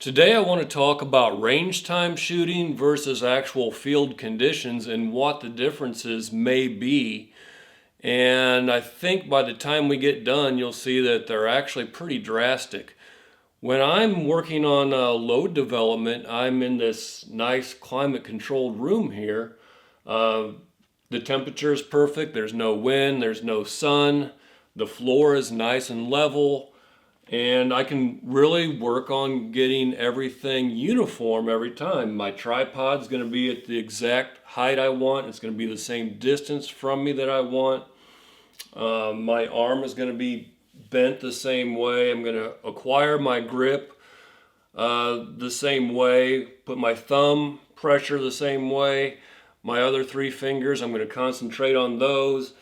Today I want to talk about range time shooting versus actual field conditions and what the differences may be. And I think by the time we get done, you'll see that they're actually pretty drastic. When I'm working on load development, I'm in this nice climate controlled room here. The temperature is perfect, there's no wind, there's no sun, the floor is nice and level. And I can really work on getting everything uniform every time. My tripod's going to be at the exact height I want. It's going to be the same distance from me that I want. My arm is going to be bent the same way. I'm going to acquire my grip the same way. Put my thumb pressure the same way. My other three fingers, I'm going to concentrate on those.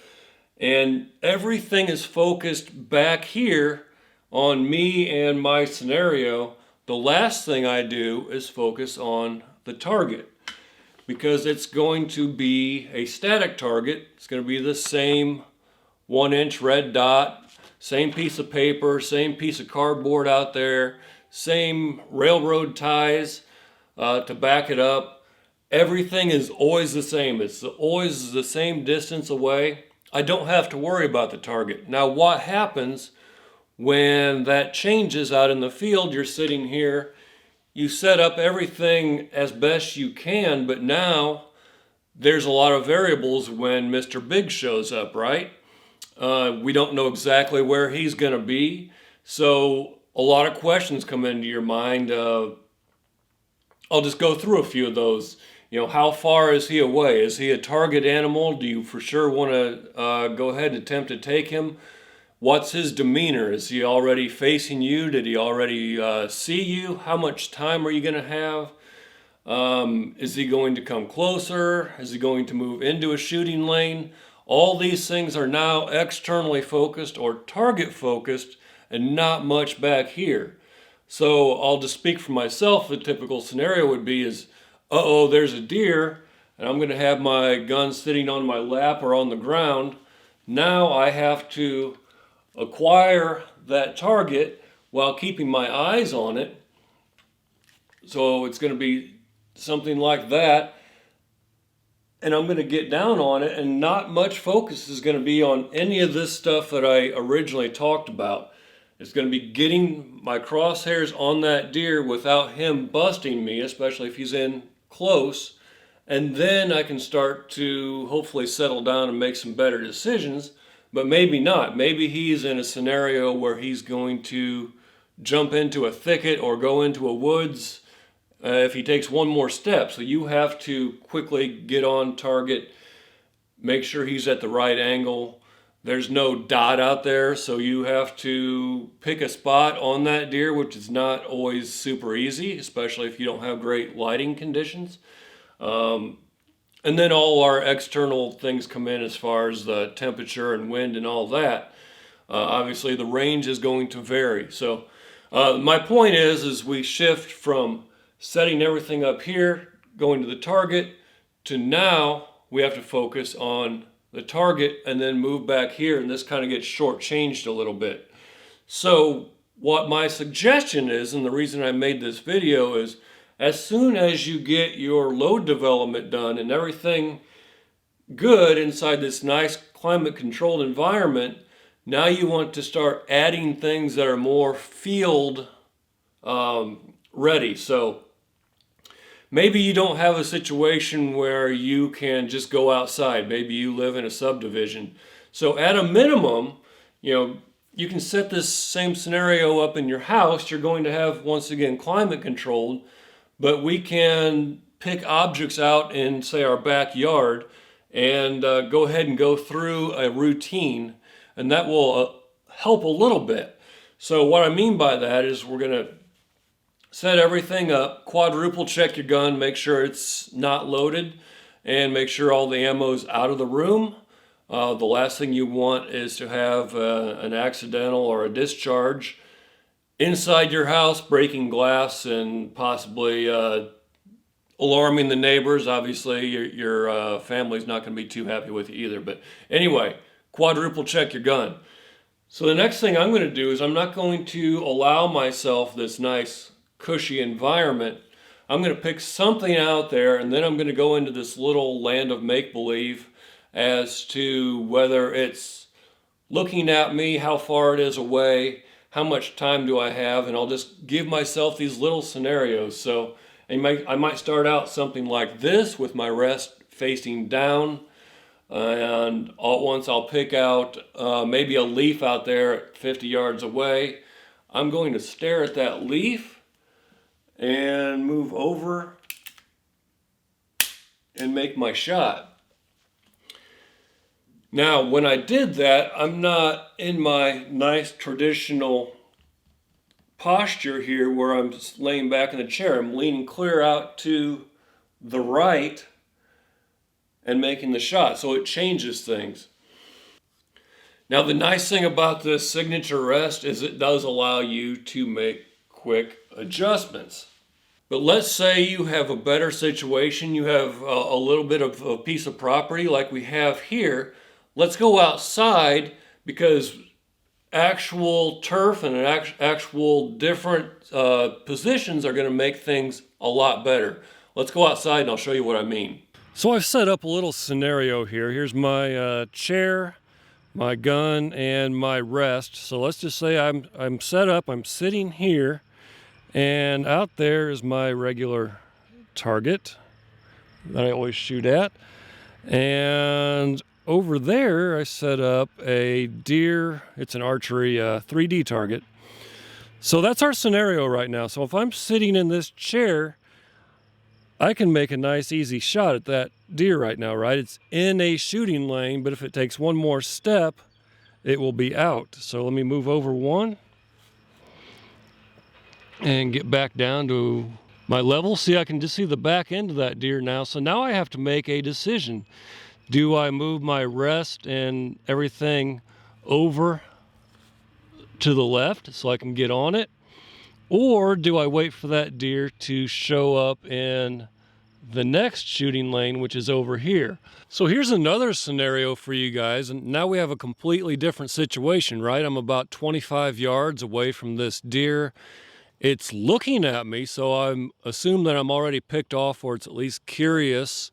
And everything is focused back here on me and my scenario. The last thing I do is focus on the target because it's going to be a static target. It's going to be the same 1-inch red dot, same piece of paper, same piece of cardboard out there, same railroad ties to back it up. Everything is always the same. It's always the same distance away. I don't have to worry about the target. Now what happens when that changes out in the field? You're sitting here, you set up everything as best you can, but now there's a lot of variables when Mr. Big shows up, right? We don't know exactly where he's going to be, so a lot of questions come into your mind. I'll just go through a few of those. How far is he away? Is he a target animal? Do you for sure want to go ahead and attempt to take him? What's his demeanor? Is he already facing you? Did he already see you? How much time are you going to have? Is he going to come closer? Is he going to move into a shooting lane? All these things are now externally focused or target focused and not much back here. So I'll just speak for myself. The typical scenario would be is, there's a deer and I'm going to have my gun sitting on my lap or on the ground. Now I have to acquire that target while keeping my eyes on it. So it's going to be something like that. And I'm going to get down on it, and not much focus is going to be on any of this stuff that I originally talked about. It's going to be getting my crosshairs on that deer without him busting me, especially if he's in close. And then I can start to hopefully settle down and make some better decisions. But maybe not. Maybe he's in a scenario where he's going to jump into a thicket or go into a woods if he takes one more step. So you have to quickly get on target, make sure he's at the right angle. There's no dot out there, so you have to pick a spot on that deer, which is not always super easy, especially if you don't have great lighting conditions. And then all our external things come in as far as the temperature and wind and all that. Obviously, the range is going to vary. So my point is we shift from setting everything up here, going to the target, to now we have to focus on the target and then move back here. And this kind of gets shortchanged a little bit. So what my suggestion is, and the reason I made this video, is as soon as you get your load development done and everything good inside this nice climate controlled environment, now you want to start adding things that are more field ready. So maybe you don't have a situation where you can just go outside. Maybe you live in a subdivision. So at a minimum, you can set this same scenario up in your house. You're going to have, once again, climate controlled. But we can pick objects out in, say, our backyard and go ahead and go through a routine, and that will help a little bit. So what I mean by that is we're going to set everything up, quadruple check your gun, make sure it's not loaded, and make sure all the ammo's out of the room. The last thing you want is to have an accidental or a discharge inside your house, breaking glass and possibly alarming the neighbors. Obviously, your family's not going to be too happy with you either. But anyway, quadruple check your gun. So the next thing I'm going to do is I'm not going to allow myself this nice cushy environment, I'm going to pick something out there, and then I'm going to go into this little land of make-believe as to whether it's looking at me, how far it is away, how much time do I have, and I'll just give myself these little scenarios. So I might start out something like this with my rest facing down, and all at once I'll pick out maybe a leaf out there at 50 yards away. I'm going to stare at that leaf and move over and make my shot. Now, when I did that, I'm not in my nice traditional posture here where I'm just laying back in the chair. I'm leaning clear out to the right and making the shot, so it changes things. Now, the nice thing about this signature rest is it does allow you to make quick adjustments. But let's say you have a better situation, you have a little bit of a piece of property like we have here. Let's go outside, because actual turf and actual different positions are going to make things a lot better. Let's go outside and I'll show you what I mean. So I've set up a little scenario here. Here's my chair, my gun, and my rest. So let's just say I'm set up, I'm sitting here, and out there is my regular target that I always shoot at. And over there I set up a deer, it's an archery 3D target. So that's our scenario right now. So if I'm sitting in this chair, I can make a nice easy shot at that deer right now, right? It's in a shooting lane, but if it takes one more step, it will be out. So let me move over one and get back down to my level. See, I can just see the back end of that deer now. So now I have to make a decision. Do I move my rest and everything over to the left so I can get on it? Or do I wait for that deer to show up in the next shooting lane, which is over here? So here's another scenario for you guys, and now we have a completely different situation, right? I'm about 25 yards away from this deer. It's looking at me, so I'm assume that I'm already picked off, or it's at least curious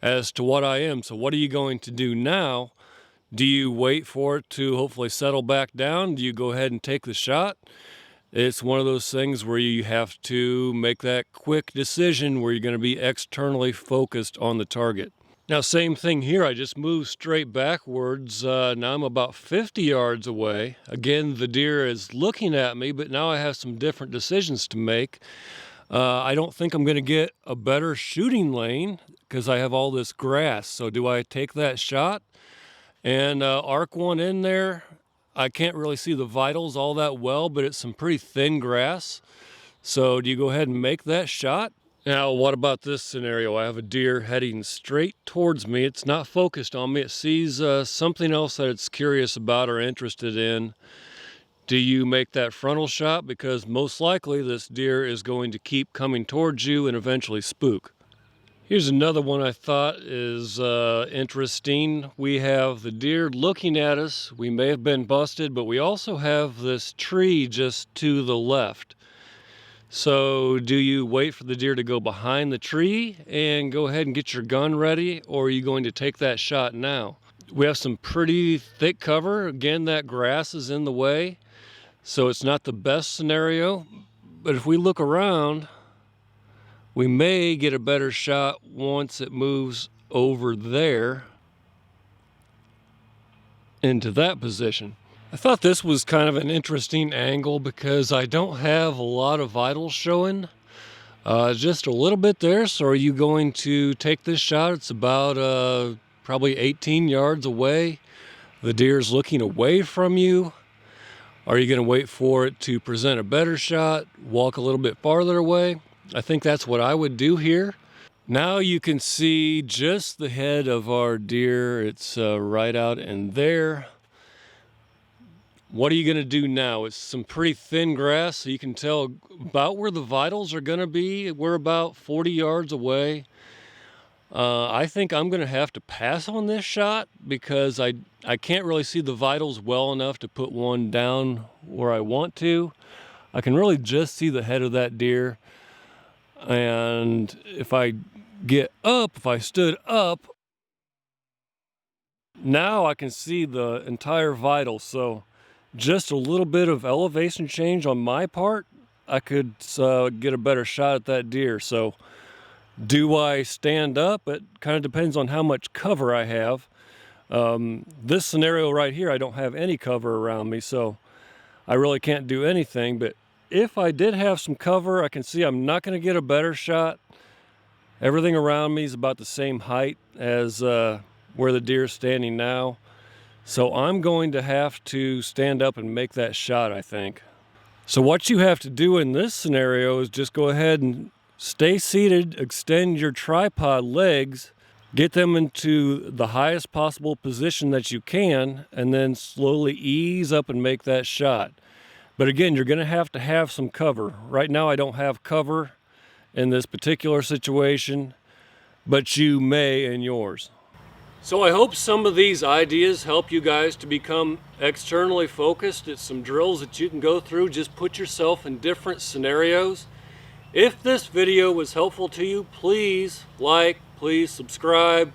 as to what I am. So what are you going to do now? Do you wait for it to hopefully settle back down? Do you go ahead and take the shot? It's one of those things where you have to make that quick decision where you're going to be externally focused on the target. Now, same thing here. I just moved straight backwards. Now I'm about 50 yards away. Again, the deer is looking at me, but now I have some different decisions to make. I don't think I'm going to get a better shooting lane because I have all this grass. So do I take that shot and arc one in there? I can't really see the vitals all that well, but it's some pretty thin grass. So do you go ahead and make that shot? Now, what about this scenario? I have a deer heading straight towards me. It's not focused on me. It sees something else that it's curious about or interested in. Do you make that frontal shot? Because most likely this deer is going to keep coming towards you and eventually spook. Here's another one I thought is interesting. We have the deer looking at us. We may have been busted, but we also have this tree just to the left. So do you wait for the deer to go behind the tree and go ahead and get your gun ready, or are you going to take that shot now? We have some pretty thick cover. Again, that grass is in the way, so it's not the best scenario. But if we look around, we may get a better shot once it moves over there into that position. I thought this was kind of an interesting angle because I don't have a lot of vitals showing, just a little bit there. So are you going to take this shot? It's about probably 18 yards away. The deer's looking away from you. Are you going to wait for it to present a better shot, walk a little bit farther away? I think that's what I would do here. Now you can see just the head of our deer. It's right out in there. What are you going to do now? It's some pretty thin grass, so you can tell about where the vitals are going to be. We're about 40 yards away. I think I'm going to have to pass on this shot because I can't really see the vitals well enough to put one down where I want to. I can really just see the head of that deer. And if I get up, if I stood up, now I can see the entire vital. So just a little bit of elevation change on my part, I could get a better shot at that deer. So do I stand up? It kind of depends on how much cover I have. This scenario right here, I don't have any cover around me, so I really can't do anything. But if I did have some cover, I can see I'm not going to get a better shot. Everything around me is about the same height as where the deer is standing now. So I'm going to have to stand up and make that shot, I think. So what you have to do in this scenario is just go ahead and stay seated, extend your tripod legs, get them into the highest possible position that you can, and then slowly ease up and make that shot. But again, you're going to have some cover. Right now I don't have cover in this particular situation, but you may in yours. So I hope some of these ideas help you guys to become externally focused. It's some drills that you can go through. Just put yourself in different scenarios. If this video was helpful to you, please like, please subscribe,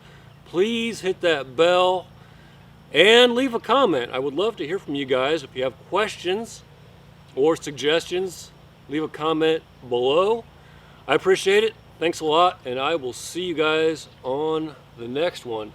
please hit that bell, and leave a comment. I would love to hear from you guys. If you have questions or suggestions, leave a comment below. I appreciate it. Thanks a lot, and I will see you guys on the next one.